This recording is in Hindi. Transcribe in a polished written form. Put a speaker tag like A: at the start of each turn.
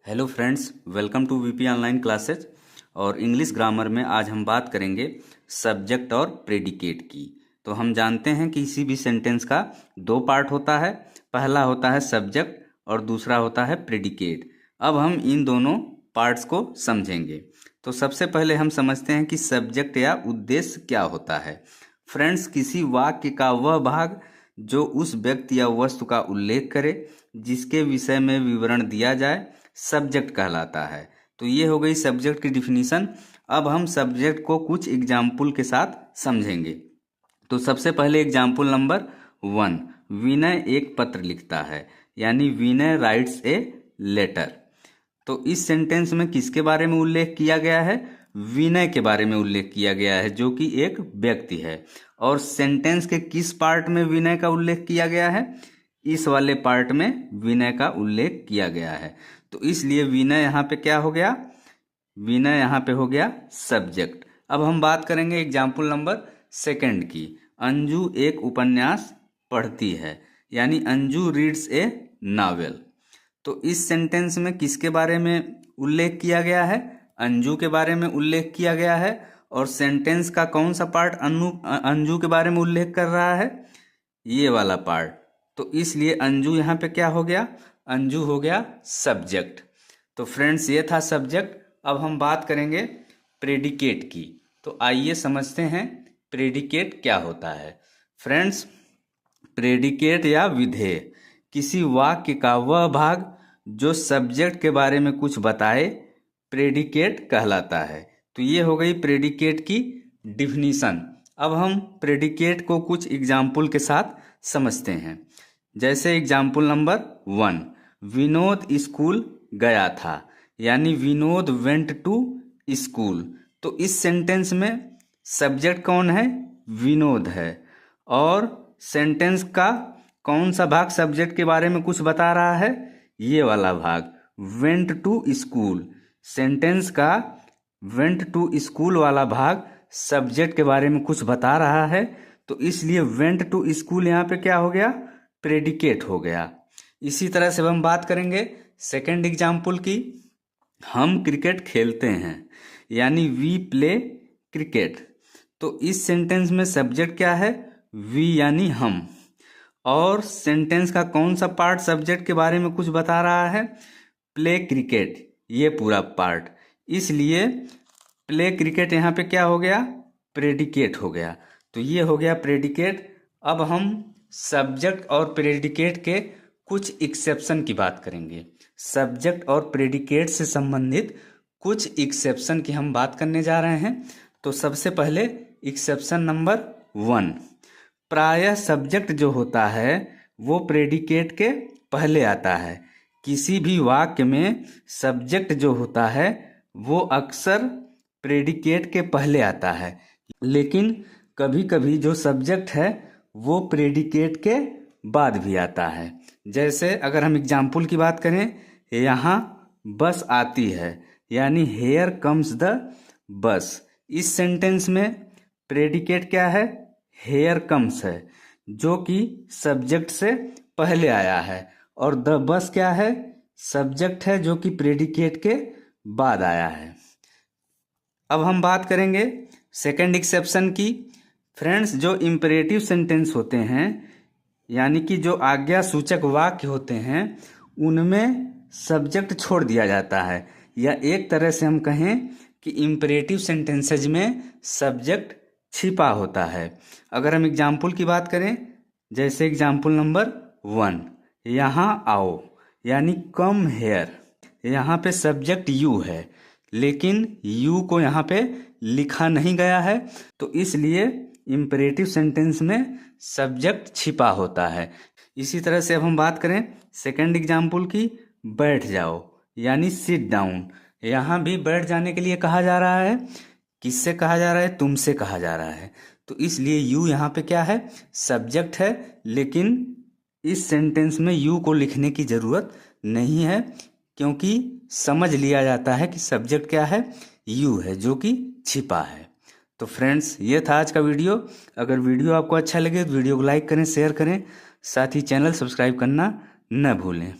A: Hello friends, welcome to VP online classes. और इंग्लिश ग्रामर में आज हम बात करेंगे सब्जेक्ट और प्रेडिकेट की। तो हम जानते हैं कि किसी भी सेंटेंस का दो पार्ट होता है। पहला होता है सब्जेक्ट और दूसरा होता है प्रेडिकेट। अब हम इन दोनों पार्ट्स को समझेंगे। तो सबसे पहले हम समझते हैं कि सब्जेक्ट या उद्देश्य क्या होता है। फ्रेंड्स, किसी वाक्य का वह भाग जो उस व्यक्ति या वस्तु का उल्लेख करे, जिसके विषय में विवरण दिया जाए, सब्जेक्ट कहलाता है। तो ये हो गई सब्जेक्ट की डिफिनीशन। अब हम सब्जेक्ट को कुछ एग्जाम्पल के साथ समझेंगे। तो सबसे पहले एग्जाम्पल नंबर 1, विनय एक पत्र लिखता है, यानी विनय राइट्स ए लेटर। तो इस सेंटेंस में किसके बारे में उल्लेख किया गया है? विनय के बारे में उल्लेख किया गया है, जो कि एक व्यक्ति है। और सेंटेंस के किस पार्ट में विनय का उल्लेख किया गया है? इस वाले पार्ट में विनय का उल्लेख किया गया है। तो इसलिए विनय यहाँ पे क्या हो गया? विनय यहाँ पे हो गया सब्जेक्ट। अब हम बात करेंगे एग्जाम्पल नंबर 2 की। अंजू एक उपन्यास पढ़ती है, यानी अंजू रीड्स ए नावल। तो इस सेंटेंस में किसके बारे में उल्लेख किया गया है? अंजू के बारे में उल्लेख किया गया है। और सेंटेंस का कौन सा पार्ट अंजू के बारे में उल्लेख कर रहा है? ये वाला पार्ट। तो इसलिए अंजू यहाँ पे क्या हो गया? अंजू हो गया सब्जेक्ट। तो फ्रेंड्स, ये था सब्जेक्ट। अब हम बात करेंगे प्रेडिकेट की। तो आइए समझते हैं प्रेडिकेट क्या होता है। फ्रेंड्स, प्रेडिकेट या विधेय किसी वाक्य का वह भाग जो सब्जेक्ट के बारे में कुछ बताए, प्रेडिकेट कहलाता है। तो ये हो गई प्रेडिकेट की डिफिनीशन। अब हम प्रेडिकेट को कुछ एग्जाम्पल के साथ समझते हैं। जैसे एग्जाम्पल नंबर 1, विनोद स्कूल गया था, यानी विनोद वेंट टू स्कूल। तो इस सेंटेंस में सब्जेक्ट कौन है? विनोद है। और सेंटेंस का कौन सा भाग सब्जेक्ट के बारे में कुछ बता रहा है? ये वाला भाग, वेंट टू स्कूल। सेंटेंस का वेंट टू स्कूल वाला भाग सब्जेक्ट के बारे में कुछ बता रहा है। तो इसलिए वेंट टू स्कूल यहाँ पे क्या हो गया? प्रेडिकेट हो गया। इसी तरह से हम बात करेंगे सेकंड एग्जाम्पल की। हम क्रिकेट खेलते हैं, यानी वी प्ले क्रिकेट। तो इस सेंटेंस में सब्जेक्ट क्या है? वी यानी हम। और सेंटेंस का कौन सा पार्ट सब्जेक्ट के बारे में कुछ बता रहा है? प्ले क्रिकेट, ये पूरा पार्ट। इसलिए प्ले क्रिकेट यहाँ पे क्या हो गया? प्रेडिकेट हो गया। तो ये हो गया प्रेडिकेट। अब हम सब्जेक्ट और प्रेडिकेट के कुछ एक्सेप्शन की बात करेंगे। सब्जेक्ट और प्रेडिकेट से संबंधित कुछ एक्सेप्शन की हम बात करने जा रहे हैं। तो सबसे पहले एक्सेप्शन नंबर 1, प्रायः सब्जेक्ट जो होता है वो प्रेडिकेट के पहले आता है। किसी भी वाक्य में सब्जेक्ट जो होता है वो अक्सर प्रेडिकेट के पहले आता है। लेकिन कभी कभी जो सब्जेक्ट है वो प्रेडिकेट के बाद भी आता है। जैसे अगर हम एग्जाम्पल की बात करें, यहाँ बस आती है, यानी हेयर कम्स द बस। इस सेंटेंस में प्रेडिकेट क्या है? हेयर कम्स है, जो कि सब्जेक्ट से पहले आया है। और द बस क्या है? सब्जेक्ट है, जो कि प्रेडिकेट के बाद आया है। अब हम बात करेंगे सेकंड एक्सेप्शन की। फ्रेंड्स, जो इम्परेटिव सेंटेंस होते हैं, यानी कि जो आज्ञा सूचक वाक्य होते हैं, उनमें सब्जेक्ट छोड़ दिया जाता है। या एक तरह से हम कहें कि इम्परेटिव सेंटेंसेज में सब्जेक्ट छिपा होता है। अगर हम एग्जाम्पल की बात करें, जैसे एग्जाम्पल नंबर 1, यहाँ आओ, यानी कम हेयर। यहाँ पे सब्जेक्ट यू है, लेकिन यू को यहाँ पे लिखा नहीं गया है। तो इसलिए इम्परेटिव सेंटेंस में सब्जेक्ट छिपा होता है। इसी तरह से अब हम बात करें सेकंड एग्जाम्पल की, बैठ जाओ, यानी सिट डाउन। यहाँ भी बैठ जाने के लिए कहा जा रहा है। किससे कहा जा रहा है? तुमसे कहा जा रहा है। तो इसलिए यू यहाँ पे क्या है? सब्जेक्ट है। लेकिन इस सेंटेंस में यू को लिखने की जरूरत नहीं है, क्योंकि समझ लिया जाता है कि सब्जेक्ट क्या है? यू है, जो कि छिपा है। तो फ्रेंड्स, ये था आज का वीडियो। अगर वीडियो आपको अच्छा लगे तो वीडियो को लाइक करें, शेयर करें, साथ ही चैनल सब्सक्राइब करना न भूलें।